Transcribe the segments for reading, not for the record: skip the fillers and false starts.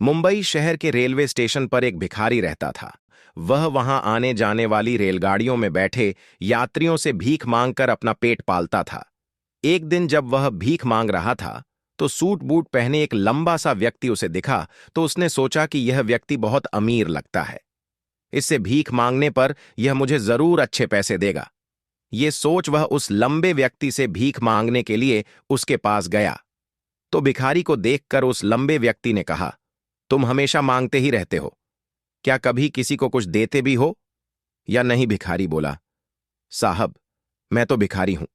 मुंबई शहर के railway station पर एक भिखारी रहता था। वह वहां आने जाने वाली रेलगाड़ियों में बैठे यात्रियों से भीख मांगकर अपना पेट पालता था। एक दिन जब वह भीख मांग रहा था, तो सूट बूट पहने एक लंबा सा व्यक्ति उसे दिखा। तो उसने सोचा कि यह व्यक्ति बहुत अमीर लगता है। इससे भीख मांगने पर यह मुझे जरूर अच्छे पैसे देगा। ये सोच वह उस लंबे व्यक्ति से भीख मांगने के लिए उसके पास गया। तो भिखारी को देखकर उस लंबे व्यक्ति ने कहा, तुम हमेशा मांगते ही रहते हो, क्या कभी किसी को कुछ देते भी हो या नहीं? भिखारी बोला, साहब, मैं तो भिखारी हूं,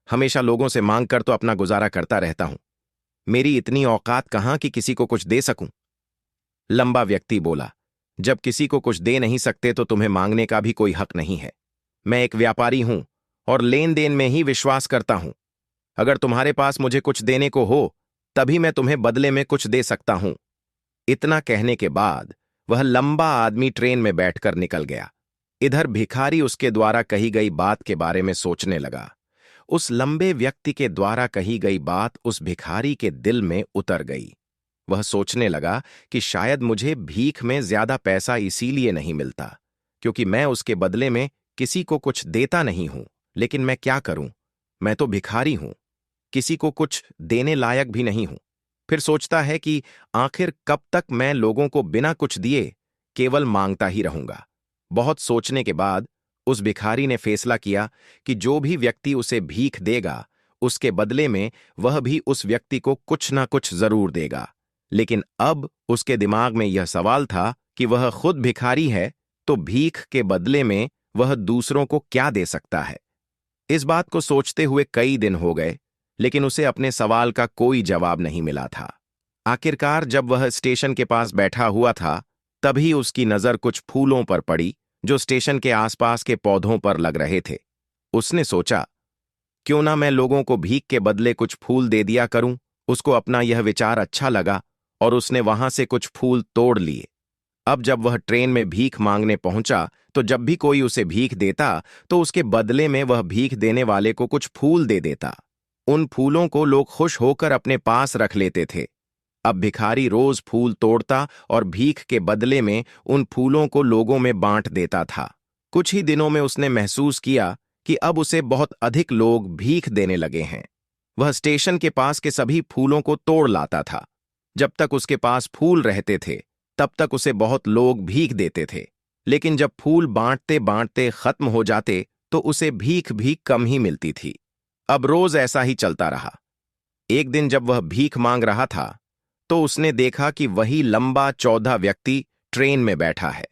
हमेशा लोगों से मांग कर तो अपना गुजारा करता रहता हूं। मेरी इतनी औकात कहां कि किसी को कुछ दे सकूं। लंबा व्यक्ति बोला, जब किसी को कुछ दे नहीं सकते तो तुम्हें मांगने का भी कोई हक नहीं है। मैं एक व्यापारी हूं और लेन देन में ही विश्वास करता हूं। अगर तुम्हारे पास मुझे कुछ देने को हो, तभी मैं तुम्हें बदले में कुछ दे सकता हूं। इतना कहने के बाद वह लंबा आदमी ट्रेन में बैठकर निकल गया। इधर भिखारी उसके द्वारा कही गई बात के बारे में सोचने लगा। उस लंबे व्यक्ति के द्वारा कही गई बात उस भिखारी के दिल में उतर गई। वह सोचने लगा कि शायद मुझे भीख में ज्यादा पैसा इसीलिए नहीं मिलता क्योंकि मैं उसके बदले में किसी को कुछ देता नहीं हूं। लेकिन मैं क्या करूं, मैं तो भिखारी हूं, किसी को कुछ देने लायक भी नहीं हूं। फिर सोचता है कि आखिर कब तक मैं लोगों को बिना कुछ दिए केवल मांगता ही रहूंगा। बहुत सोचने के बाद उस भिखारी ने फैसला किया कि जो भी व्यक्ति उसे भीख देगा, उसके बदले में वह भी उस व्यक्ति को कुछ ना कुछ जरूर देगा। लेकिन अब उसके दिमाग में यह सवाल था कि वह खुद भिखारी है, तो भीख के बदले में वह दूसरों को क्या दे सकता है। इस बात को सोचते हुए कई दिन हो गए, लेकिन उसे अपने सवाल का कोई जवाब नहीं मिला था। आखिरकार जब वह स्टेशन के पास बैठा हुआ था, तभी उसकी नजर कुछ फूलों पर पड़ी जो स्टेशन के आसपास के पौधों पर लग रहे थे। उसने सोचा, क्यों ना मैं लोगों को भीख के बदले कुछ फूल दे दिया करूं। उसको अपना यह विचार अच्छा लगा और उसने वहां से कुछ फूल तोड़ लिए। अब जब वह ट्रेन में भीख मांगने पहुंचा, तो जब भी कोई उसे भीख देता, तो उसके बदले में वह भीख देने वाले को कुछ फूल दे देता। उन फूलों को लोग खुश होकर अपने पास रख लेते थे। अब भिखारी रोज फूल तोड़ता और भीख के बदले में उन फूलों को लोगों में बांट देता था। कुछ ही दिनों में उसने महसूस किया कि अब उसे बहुत अधिक लोग भीख देने लगे हैं। वह स्टेशन के पास के सभी फूलों को तोड़ लाता था। जब तक उसके पास फूल रहते थे, तब तक उसे बहुत लोग भीख देते थे। लेकिन जब फूल बांटते बांटते खत्म हो जाते, तो उसे भीख भी कम ही मिलती थी। अब रोज ऐसा ही चलता रहा। एक दिन जब वह भीख मांग रहा था, तो उसने देखा कि वही लंबा चौड़ा व्यक्ति ट्रेन में बैठा है,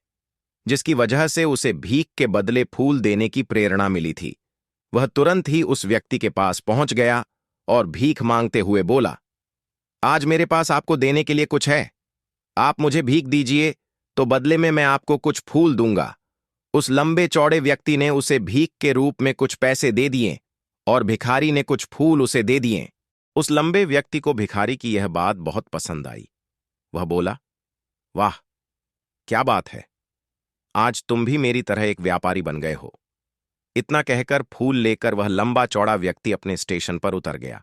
जिसकी वजह से उसे भीख के बदले फूल देने की प्रेरणा मिली थी। वह तुरंत ही उस व्यक्ति के पास पहुंच गया और भीख मांगते हुए बोला, आज मेरे पास आपको देने के लिए कुछ है। आप मुझे भीख दीजिए, तो बदले में मैं आपको कुछ फूल दूंगा। उस लंबे चौड़े व्यक्ति ने उसे भीख के रूप में कुछ पैसे दे दिए और भिखारी ने कुछ फूल उसे दे दिए। उस लंबे व्यक्ति को भिखारी की यह बात बहुत पसंद आई। वह बोला, वाह, क्या बात है, आज तुम भी मेरी तरह एक व्यापारी बन गए हो। इतना कहकर फूल लेकर वह लंबा चौड़ा व्यक्ति अपने स्टेशन पर उतर गया।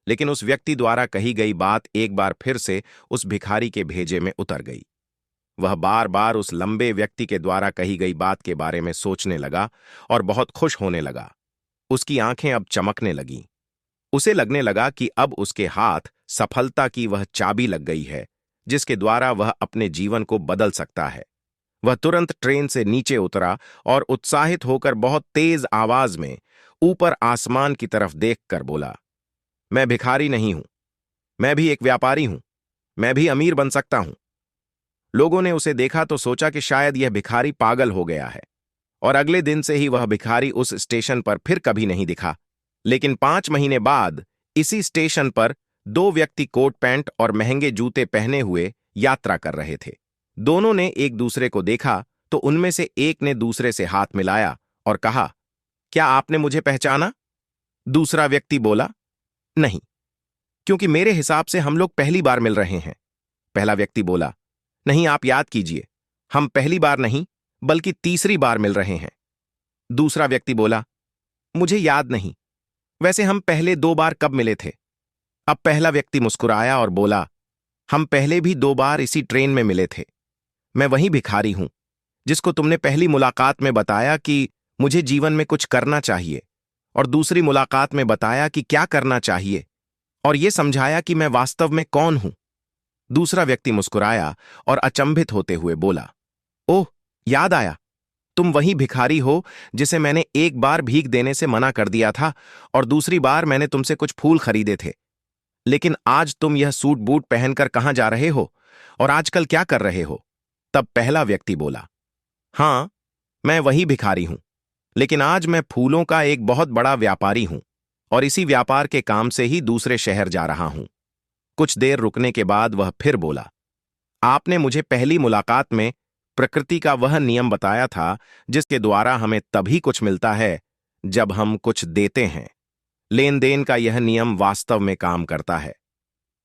लेकिन उस व्यक्ति द्वारा कही गई बात एक बार फिर से उस भिखारी के भेजे में उतर गई। वह बार बार उस लंबे व्यक्ति के द्वारा कही गई बात के बारे में सोचने लगा और बहुत खुश होने लगा। उसकी आंखें अब चमकने लगीं। उसे लगने लगा कि अब उसके हाथ सफलता की वह चाबी लग गई है, जिसके द्वारा वह अपने जीवन को बदल सकता है। वह तुरंत ट्रेन से नीचे उतरा और उत्साहित होकर बहुत तेज आवाज में ऊपर आसमान की तरफ देखकर बोला, मैं भिखारी नहीं हूं, मैं भी एक व्यापारी हूं, मैं भी अमीर बन सकता हूं। लोगों ने उसे देखा तो सोचा कि शायद यह भिखारी पागल हो गया है, और अगले दिन से ही वह भिखारी उस स्टेशन पर फिर कभी नहीं दिखा। लेकिन 5 महीने बाद इसी स्टेशन पर 2 व्यक्ति कोट पैंट और महंगे जूते पहने हुए यात्रा कर रहे थे। दोनों ने एक दूसरे को देखा तो उनमें से एक ने दूसरे से हाथ मिलाया और कहा, क्या आपने मुझे पहचाना? दूसरा व्यक्ति बोला, नहीं, क्योंकि मेरे हिसाब से हम लोग पहली बार मिल रहे हैं। पहला व्यक्ति बोला, नहीं, आप याद कीजिए, हम पहली बार नहीं बल्कि तीसरी बार मिल रहे हैं। दूसरा व्यक्ति बोला, मुझे याद नहीं, वैसे हम पहले 2 बार कब मिले थे? अब पहला व्यक्ति मुस्कुराया और बोला, हम पहले भी 2 बार इसी ट्रेन में मिले थे। मैं वही भिखारी हूं जिसको तुमने पहली मुलाकात में बताया कि मुझे जीवन में कुछ करना चाहिए, और दूसरी मुलाकात में बताया कि क्या करना चाहिए, और यह समझाया कि मैं वास्तव में कौन हूं। दूसरा व्यक्ति मुस्कुराया और अचंभित होते हुए बोला, ओह, याद आया। तुम वही भिखारी हो जिसे मैंने एक बार भीख देने से मना कर दिया था और दूसरी बार मैंने तुमसे कुछ फूल खरीदे थे। लेकिन आज तुम यह सूट बूट पहनकर कहां जा रहे हो और आजकल क्या कर रहे हो? तब पहला व्यक्ति बोला, हां, मैं वही भिखारी हूं, लेकिन आज मैं फूलों का एक बहुत बड़ा व्यापारी हूं और इसी व्यापार के काम से ही दूसरे शहर जा रहा हूं। कुछ देर रुकने के बाद वह फिर बोला, आपने मुझे पहली मुलाकात में प्रकृति का वह नियम बताया था जिसके द्वारा हमें तभी कुछ मिलता है जब हम कुछ देते हैं। लेन देन का यह नियम वास्तव में काम करता है।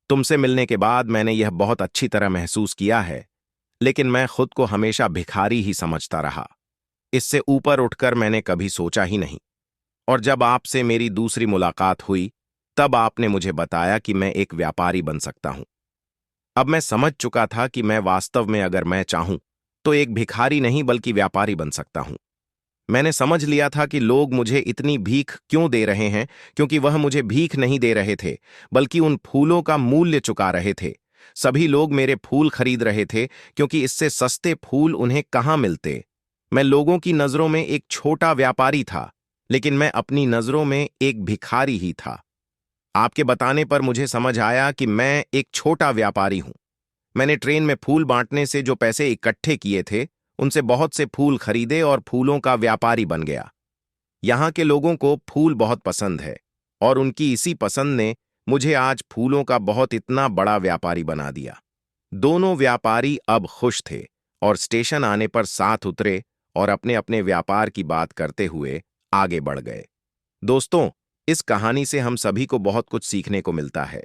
तुमसे मिलने के बाद मैंने यह बहुत अच्छी तरह महसूस किया है, लेकिन मैं खुद को हमेशा भिखारी ही समझता रहा। इससे ऊपर उठकर मैंने कभी सोचा ही नहीं। और जब आपसे मेरी दूसरी मुलाकात हुई, तब आपने मुझे बताया कि मैं एक व्यापारी बन सकता हूं। अब मैं समझ चुका था कि मैं वास्तव में अगर मैं चाहूं तो एक भिखारी नहीं बल्कि व्यापारी बन सकता हूं। मैंने समझ लिया था कि लोग मुझे इतनी भीख क्यों दे रहे हैं, क्योंकि वह मुझे भीख नहीं दे रहे थे, बल्कि उन फूलों का मूल्य चुका रहे थे। सभी लोग मेरे फूल खरीद रहे थे क्योंकि इससे सस्ते फूल उन्हें कहाँ मिलते। मैं लोगों की नजरों में एक छोटा व्यापारी था, लेकिन मैं अपनी नजरों में एक भिखारी ही था। आपके बताने पर मुझे समझ आया कि मैं एक छोटा व्यापारी हूं। मैंने ट्रेन में फूल बांटने से जो पैसे इकट्ठे किए थे, उनसे बहुत से फूल खरीदे और फूलों का व्यापारी बन गया। यहाँ के लोगों को फूल बहुत पसंद है और उनकी इसी पसंद ने मुझे आज फूलों का बहुत इतना बड़ा व्यापारी बना दिया। दोनों व्यापारी अब खुश थे और स्टेशन आने पर साथ उतरे और अपने अपने व्यापार की बात करते हुए आगे बढ़ गए। दोस्तों, इस कहानी से हम सभी को बहुत कुछ सीखने को मिलता है।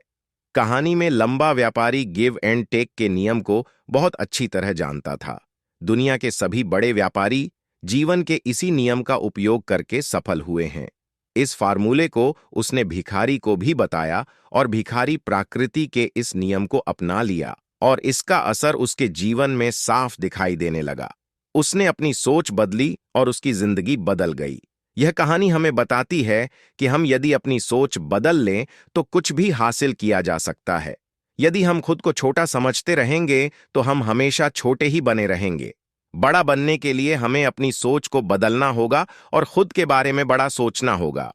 कहानी में लंबा व्यापारी गिव एंड टेक के नियम को बहुत अच्छी तरह जानता था। दुनिया के सभी बड़े व्यापारी जीवन के इसी नियम का उपयोग करके सफल हुए हैं। इस फार्मूले को उसने भिखारी को भी बताया और भिखारी प्रकृति के इस नियम को अपना लिया और इसका असर उसके जीवन में साफ दिखाई देने लगा। उसने अपनी सोच बदली और उसकी जिंदगी बदल गई। यह कहानी हमें बताती है कि हम यदि अपनी सोच बदल लें तो कुछ भी हासिल किया जा सकता है। यदि हम खुद को छोटा समझते रहेंगे तो हम हमेशा छोटे ही बने रहेंगे। बड़ा बनने के लिए हमें अपनी सोच को बदलना होगा और खुद के बारे में बड़ा सोचना होगा।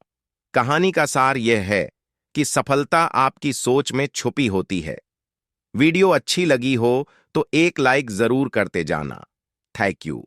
कहानी का सार यह है कि सफलता आपकी सोच में छुपी होती है। वीडियो अच्छी लगी हो तो एक लाइक जरूर करते जाना। Thank you.